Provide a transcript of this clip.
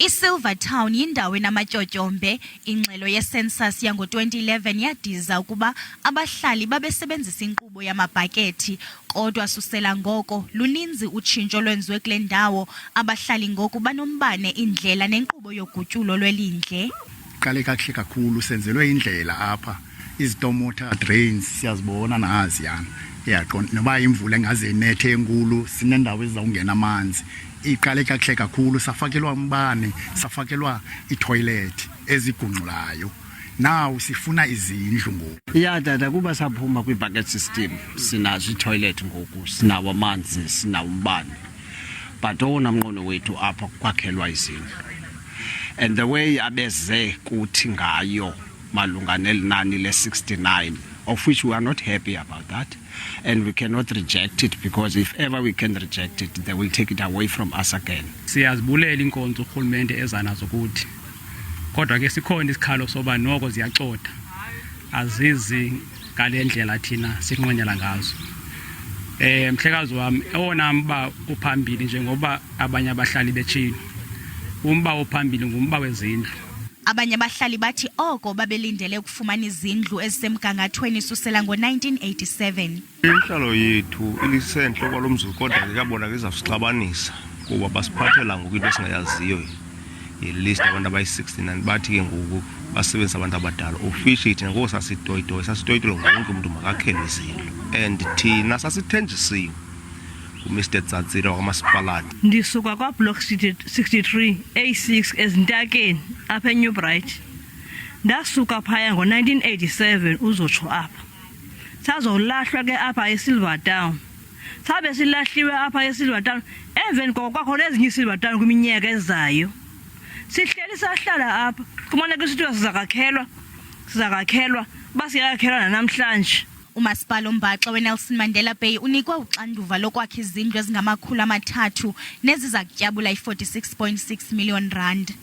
iSilvertown yindawo enamatyotyombe. Ingxelo yecensus yango-2011 yadiza ukuba abahlali babesebenzisa inkqubo yamabhakethi, kodwa susela ngoko luninzi utshintsho lwenziwe kule ndawo. Abahlali ngoku banombane, indlela nenkqubo yogutyulo lwelindle. Qale kakuhle kakhulu, senzelwe indlela apha, izitomotor drains siyazibona naziyana. Yaqonda noba imvula engaze inethe enkulu, sinendawo ezizawungena amanzi. Iqale kakuhle kakhulu, safakelwa umbane, safakelwa itoilet ezigungxulayo. Now sifuna izindlu ngoku. Ya dada, kuba saphuma kwi-bucket system, sinazo itoilet ngoku, sinawo amanzi, sinawo umbane. But owona mnqweno wethu apha kwakhelwa izindlu. And the way abeze kuthi ngayo malunga nelinani le-69, of which we are not happy about that, and we cannot reject it, because if ever we can reject it, they will take it away from us again. Siyazibulela iinkonzo urhulumente eza nazo kuthi, kodwa ke sikhona isikhalo soba noko ziyacotha, azizi ngale ndlela thina sinqwenyela ngazo. Mhlekazi wami, owona mba uphambili njengoba abanye abahlali betshilo, umba ophambili ngumba wezindlu. Abanye abahlali bathi oko babelindele ukufumana izindlu ezisemgangathweni susela ngo-1987. Inhlalo yethu ilisenhle kwalomzuzu, kodwa kuyabona ke izasixabanisa kuba basiphathela ngoku into esingayaziyo. Yilist abantu abayi-69 bathi ke ngoku basebenzisa abantu abadala. Officially thina ngoku sasitoyitoyi wonke umuntu makakhelwe izindlu, and thina sasithenjisiwe Mr. Tsatsira Umasipala. Ndisuka kwa block 63 A6 ezintakeni apha eNew Bright. Ndasuka phaya ngo-1987 uzotsho apha. Sazolahlwa ke apha eSilvertown. Sabe silahliwe apha eSilvertown, emveni koko kwakhona ezinye iSilvertown kwiminyaka ezayo. Sihleli sahlala apha, kumane ke sithiwa sizakakhelwa, basiyakhelwa nanamhlanje. Umasipala ombaxa weNelson Mandela Bay unikwa uxanduva lokwakha izindlu ezingamakhulu amathathu neziza kutyabula i-46.6 million rand.